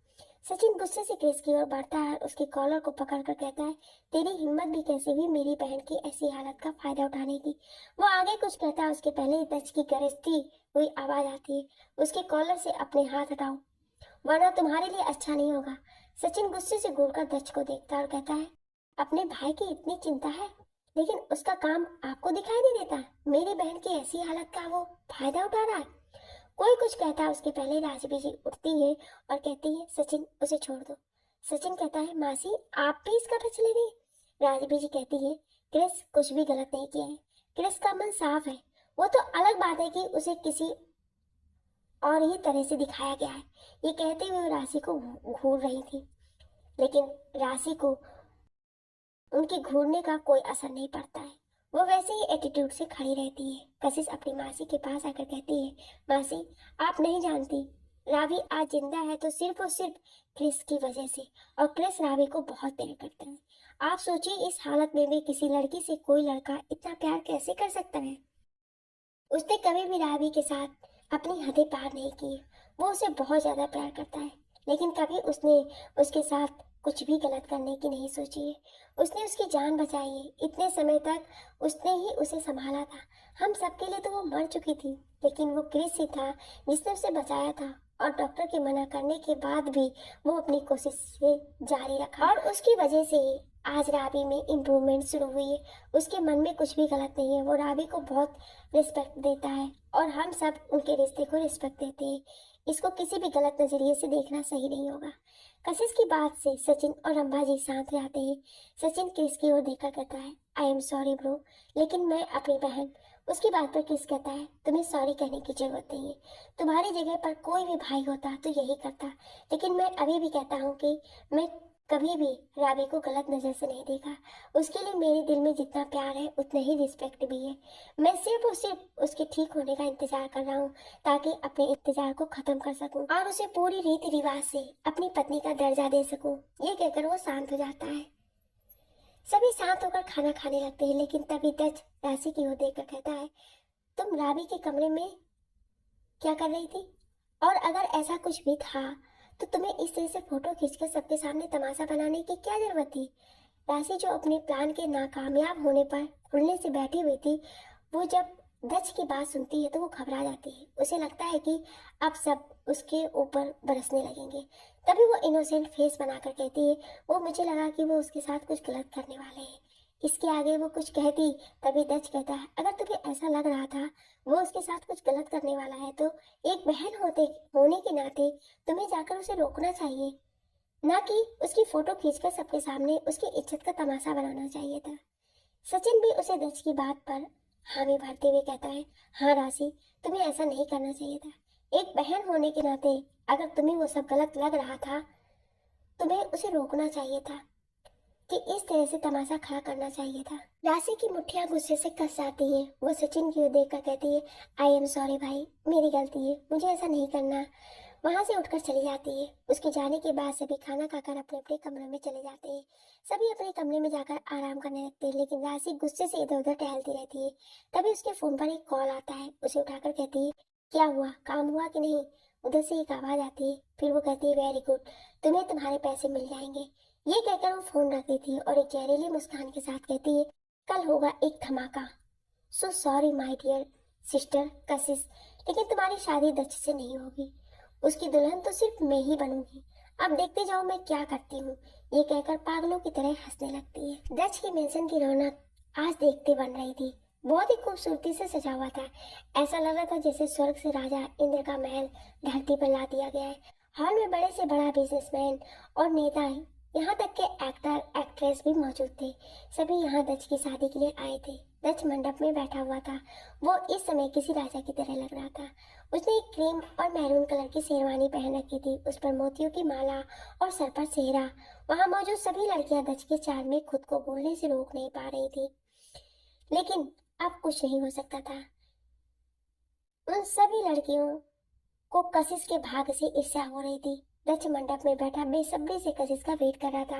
Speaker 1: सचिन गुस्से से क्रिस की ओर बढ़ता है और उसके कॉलर को पकड़कर कहता है, तेरी हिम्मत भी कैसे हुई मेरी बहन की ऐसी हालत का फायदा उठाने की। वो आगे कुछ कहता है, उसके पहले ही दच की गरजती हुई आवाज आती है, उसके कॉलर से अपने हाथ हटाओ वरना तुम्हारे लिए अच्छा नहीं होगा। सचिन गुस्से से घूरकर दच को देखता है और कहता है, अपने भाई की इतनी चिंता है लेकिन उसका काम आपको दिखाई नहीं देता। मेरी बहन की ऐसी हालत का वो फायदा उठा रहा है। कोई कुछ कहता है, उसके पहले राजबी जी उठती है और कहती है, सचिन उसे छोड़ दो। सचिन कहता है, मासी आप भी इसका टच ले रही हैं। राजबी जी कहती है, क्रिस कुछ भी गलत नहीं किया है, क्रिस का मन साफ है। वो तो अलग बात है कि उसे किसी और ही तरह से दिखाया गया है। ये कहते हुए वो राशि को घूर रही थी, लेकिन राशि को उनके घूरने का कोई असर नहीं पड़ता है। वो वैसे ही एटीट्यूड से खड़ी रहती है। कशिश अपनी मासी के पास आकर कहती है, मासी आप नहीं जानती, रावी आज जिंदा है तो सिर्फ और सिर्फ क्रिस की वजह से, और क्रिस रावी को बहुत प्यार करता है। आप सोचिए इस हालत में भी किसी लड़की से कोई लड़का इतना प्यार कैसे कर सकता है। उसने कभी भी रावी के साथ अपनी हदें पार नहीं की। वो उसे बहुत ज्यादा प्यार करता है, लेकिन कभी उसने उसके साथ कुछ भी गलत करने की नहीं सोची है। उसने उसकी जान बचाई है। इतने समय तक उसने ही उसे संभाला था। हम सबके लिए तो वो मर चुकी थी, लेकिन वो क्रिस ही था जिसने उसे बचाया था, और डॉक्टर के मना करने के बाद भी वो अपनी कोशिश से जारी रखा, और उसकी वजह से ही आज रावी में इम्प्रूवमेंट शुरू हुई है। उसके मन में कुछ भी गलत नहीं है। वो रावी को बहुत रिस्पेक्ट देता है और हम सब उनके रिश्ते को रिस्पेक्ट देते हैं। इसको किसी भी गलत नजरिए से देखना सही नहीं होगा। कशिश की बात से सचिन और अंबाजी शांत हो जाते हैं। सचिन क्रिस की ओर देखकर कहता है, आई एम सॉरी ब्रो, लेकिन मैं अपनी बहन। उसकी बात पर क्रिस कहता है, तुम्हें सॉरी कहने की जरूरत नहीं है। तुम्हारी जगह पर कोई भी भाई होता तो यही करता। लेकिन मैं अभी भी कहता हूँ कि मैं कभी भी रावी को गलत नजर से नहीं देखा। उसके लिए मेरे दिल में जितना प्यार है उतना ही रिस्पेक्ट भी है। मैं सिर्फ और सिर्फ उसके ठीक होने का इंतजार कर रहा हूँ, ताकि अपने इंतजार को खत्म कर सकूं और उसे पूरी रीति रिवाज से अपनी पत्नी का दर्जा दे सकूं। ये कहकर वो शांत हो जाता है। सभी शांत होकर खाना खाने लगते हैं, लेकिन तभी दच राशि की ओर देखकर कहता है, तुम रावी के कमरे में क्या कर रही थी? और अगर ऐसा कुछ भी था तो तुम्हें इस तरह से फोटो खींचकर सबके सामने तमाशा बनाने की क्या जरूरत थी? राशि जो अपने प्लान के नाकामयाब होने पर खुलने से बैठी हुई थी, वो जब दच की बात सुनती है तो वो घबरा जाती है। उसे लगता है कि अब सब उसके ऊपर बरसने लगेंगे। तभी वो इनोसेंट फेस बनाकर कहती है, वो मुझे लगा कि वो उसके साथ कुछ गलत करने वाले हैं। इसके आगे वो कुछ कहती, तभी दच कहता है, अगर तुम्हें ऐसा लग रहा था वो उसके साथ कुछ गलत करने वाला है तो एक बहन होने के नाते तुम्हें जाकर उसे रोकना चाहिए, ना कि उसकी फोटो खींचकर सबके सामने उसकी इज्जत का तमाशा बनाना चाहिए था। सचिन भी उसे दच की बात पर हामी भरते हुए कहता है, हाँ राशि, तुम्हें ऐसा नहीं करना चाहिए था। एक बहन होने के नाते अगर तुम्हें वो सब गलत लग रहा था, तुम्हें उसे रोकना चाहिए था कि इस तरह से तमाशा खड़ा करना चाहिए था। राशि की मुट्ठियां गुस्से से कस जाती हैं। वो सचिन की ओर देखकर कहती है, आई एम सॉरी भाई, मेरी गलती है, मुझे ऐसा नहीं करना। वहां से उठकर चली जाती है। उसके जाने के बाद सभी खाना खाकर अपने अपने कमरे में चले जाते हैं। सभी अपने कमरे में जाकर आराम करने लगते हैं, लेकिन राशि गुस्से से इधर उधर टहलती रहती है। तभी उसके फोन पर एक कॉल आता है। उसे उठाकर कहती है, क्या हुआ, काम हुआ कि नहीं? उधर से एक आवाज आती है। फिर वो कहती है, वेरी गुड, तुम्हें तुम्हारे पैसे मिल जाएंगे। ये कहकर वो फोन रख देती है और एक जहरीली मुस्कान के साथ कहती है, कल होगा एक धमाका। So sorry my dear sister Kashish, लेकिन तुम्हारी शादी दच से नहीं होगी। उसकी दुल्हन तो सिर्फ मैं ही बनूंगी। अब देखते जाओ मैं क्या करती हूँ। ये कहकर पागलों की तरह हंसने लगती है। डच की मेंशन की रौनक आज देखते बन रही थी। बहुत ही खूबसूरती से सजा हुआ था। ऐसा लग रहा था जैसे स्वर्ग से राजा इंद्र का महल धरती पर ला दिया गया है। हॉल में बड़े से बड़ा बिजनेसमैन और नेता, यहाँ तक के एक्टर एक्ट्रेस भी मौजूद थे। सभी यहाँ दच की शादी के लिए आए थे। दच मंडप में बैठा हुआ था। वो इस समय किसी राजा की तरह लग रहा था। उसने एक क्रीम और मैरून कलर की शेरवानी पहन रखी थी। उस पर मोतियों की माला और सर पर सेहरा। वहां मौजूद सभी लड़कियां दच के चार में खुद को बोलने से रोक नहीं पा रही थी, लेकिन अब कुछ नहीं हो सकता था। उन सभी लड़कियों को कशिश के भाग्य से ईर्ष्या हो रही थी। दच मंडप में बैठा बेसब्री से कशिश का वेट कर रहा था।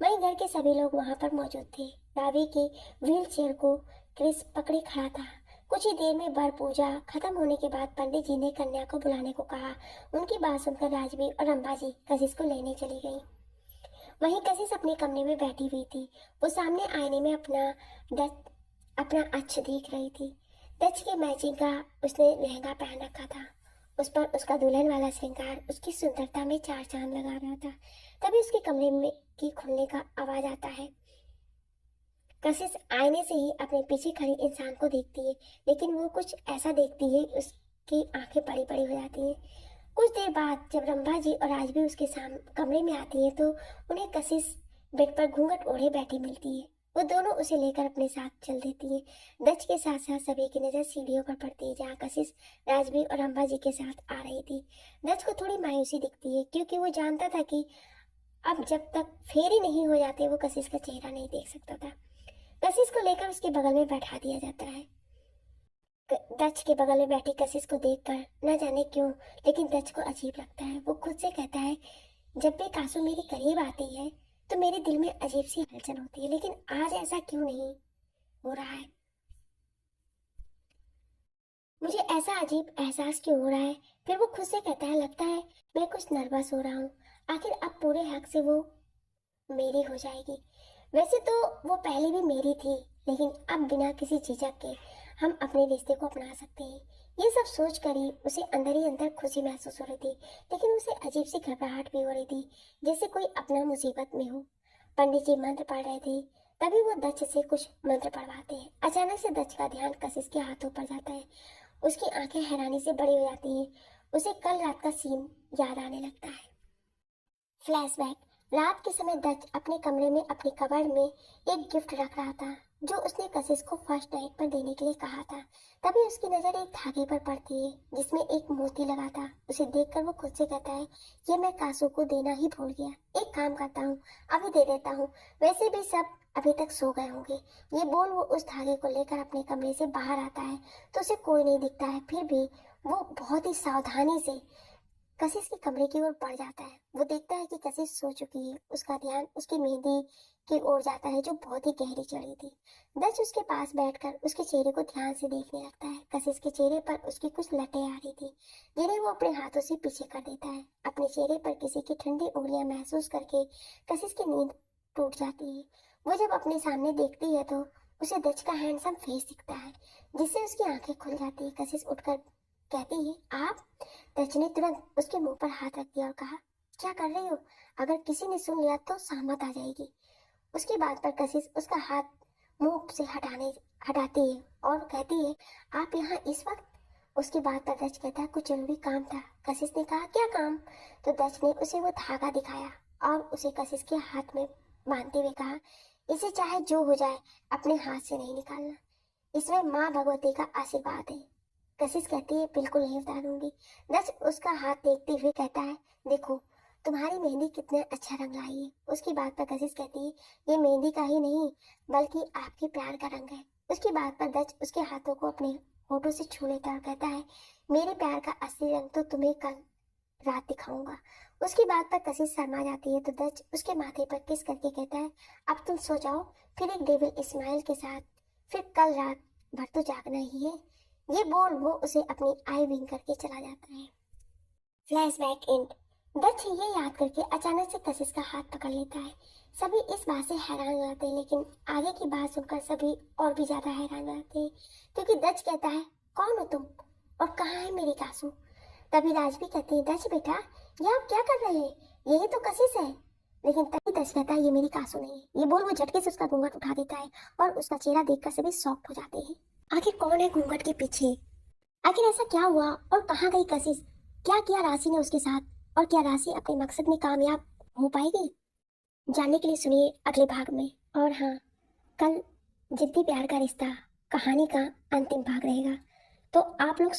Speaker 1: वहीं घर के सभी लोग वहां पर मौजूद थे। रावी की व्हील चेयर को क्रिस पकड़े खड़ा था। कुछ ही देर में वर पूजा खत्म होने के बाद पंडित जी ने कन्या को बुलाने को कहा। उनकी बात सुनकर राजवीर और रंभा जी कशिश को लेने चली गई। वहीं कशिश अपने कमरे में बैठी हुई थी। वो सामने आईने में अपना अक्ष देख रही थी। दक्ष के मैचिंग का उसने लहंगा पहन रखा था। उस पर उसका दुल्हन वाला श्रृंगार उसकी सुंदरता में चार चांद लगा रहा था। तभी उसके कमरे में की खुलने का आवाज आता है। कशिश आईने से ही अपने पीछे खड़े इंसान को देखती है, लेकिन वो कुछ ऐसा देखती है उसकी आंखें बड़ी बड़ी हो जाती हैं। कुछ देर बाद जब रंभा जी और राज भी उसके कमरे में आती है तो उन्हें कशिश बेड पर घूंघट ओढ़े बैठी मिलती है। वो दोनों उसे लेकर अपने साथ चल देती है। दक्ष के साथ साथ सभी की नजर सीढ़ियों पर पड़ती है जहाँ कशिश राजवीर और रंभा जी के साथ आ रही थी। दक्ष को थोड़ी मायूसी दिखती है क्योंकि वो जानता था कि अब जब तक फेरी नहीं हो जाते वो कशिश का चेहरा नहीं देख सकता था। कशिश को लेकर उसके बगल में बैठा दिया जाता है। दक्ष के बगल में बैठी कशिश को देखकर न जाने क्यों लेकिन दक्ष को अजीब लगता है। वो खुद से कहता है, जब भी कासू मेरे करीब आती है तो मेरे दिल में अजीब सी हलचल होती है, लेकिन आज ऐसा क्यों नहीं हो रहा है। मुझे ऐसा अजीब एहसास क्यों हो रहा है। फिर वो खुद से कहता है, लगता है मैं कुछ नर्वस हो रहा हूँ। आखिर अब पूरे हक से वो मेरी हो जाएगी। वैसे तो वो पहले भी मेरी थी, लेकिन अब बिना किसी झिझक के हम अपने रिश्ते को अपना सकते हैं। ये सब सोच कर ही अंदर खुशी महसूस हो रही थी, लेकिन उसे अजीब सी घबराहट भी हो रही थी, जैसे कोई अपना मुसीबत में हो। पंडित जी मंत्र पढ़ रहे थे, तभी वो दक्ष से कुछ मंत्र पढ़वाते हैं। अचानक से दक्ष का ध्यान कशिश के हाथों पर जाता है। उसकी आंखें हैरानी से बड़ी हो जाती हैं। उसे कल रात का सीन याद आने लगता है। फ्लैशबैक। रात के समय दत्त अपने कमरे में अपनी कबर्ड में एक गिफ्ट रख रहा था जो उसने कशिश को फर्स्ट नाइट पर देने के लिए कहा था। तभी उसकी नजर एक धागे पर पड़ती है जिसमें एक मोती लगा था। उसे देखकर वो खुद से कहता है, ये मैं कासू को देना ही भूल गया। एक काम करता हूँ, अभी दे देता हूँ। वैसे भी सब अभी तक सो गए होंगे। ये बोल वो उस धागे को लेकर अपने कमरे से बाहर आता है तो उसे कोई नहीं दिखता है। फिर भी वो बहुत ही सावधानी से कशिश के कमरे की ओर बढ़ जाता है। वो देखता है कि कशिश सो चुकी है। उसका ध्यान उसकी मेहंदी की ओर जाता है जो बहुत ही गहरी चढ़ी थी। दक्ष उसके पास बैठकर उसके चेहरे को ध्यान से देखने लगता है। कशिश के चेहरे पर उसकी कुछ लटें आ रही थी जिन्हें वो अपने हाथों से पीछे कर देता है। अपने चेहरे पर किसी की ठंडी उंगलियां महसूस करके कशिश की नींद टूट जाती है। वो जब अपने सामने देखती है तो उसे दक्ष का हैंडसम फेस दिखता है जिससे उसकी आंखें खुल जाती है। कशिश उठकर कहती है, आप? दक्ष ने तुरंत उसके मुंह पर हाथ रख दिया और कहा, क्या कर रही हो? अगर किसी ने सुन लिया तो सहमत आ जाएगी। उसकी बात पर कशिश उसका हाथ मुंह से हटाती है और कहती है, आप यहाँ इस वक्त? उसकी बात पर दक्ष कहता है, कुछ जरूरी काम था। कशिश ने कहा, क्या काम? तो दक्ष ने उसे वो धागा दिखाया और उसे कशिश के हाथ में बांधते हुए कहा, इसे चाहे जो हो जाए अपने हाथ से नहीं निकालना। इसमें माँ भगवती का आशीर्वाद है। कशिश कहती है, बिल्कुल नहीं उतारूंगी। दक्ष उसका हाथ देखते हुए कहता है, देखो तुम्हारी मेहंदी कितने अच्छा रंग लाई है। उसकी बात पर कशिश कहती है, ये मेहंदी का ही नहीं बल्कि आपके प्यार का रंग है। उसकी बात पर दक्ष उसके हाथों को अपने होठों से छू लेता और कहता है, मेरे प्यार का असली रंग तो तुम्हें कल रात दिखाऊंगा। उसकी बात पर कशिश शर्मा जाती है तो दक्ष उसके माथे पर किस करके कहता है, अब तुम सो जाओ। फिर एक डेविल स्माइल के साथ, फिर कल रात भर तो जागना ही है। ये बोल वो उसे अपनी आई विंग करके चला जाता है। Flashback and. दक्ष ये याद करके अचानक से कशिश का हाथ पकड़ लेता है। सभी इस बात से हैरान हो जाते हैं, लेकिन आगे की बात सुनकर सभी और भी ज्यादा हैरान हो जाते हैं क्योंकि दक्ष कहता है, कौन हो तुम और कहाँ है मेरी कासू? तभी राज भी कहती है, दक्ष बेटा ये आप क्या कर रहे हैं? यही तो कशिश है। लेकिन तभी दक्ष कहता है, ये मेरी कासू नहीं है। ये बोल वो झटके से उसका घूंघट उठा देता है और उसका चेहरा देखकर सभी शॉक्ड हो जाते हैं। आखिर कौन है घूंघट के पीछे? आखिर ऐसा क्या हुआ और कहाँ गई कशिश? क्या किया राशि ने उसके साथ? और क्या राशि अपने मकसद में कामयाब हो पाएगी? जानने के लिए सुनिए अगले भाग में। और हाँ, कल जिद्दी प्यार का रिश्ता कहानी का अंतिम भाग रहेगा, तो आप लोग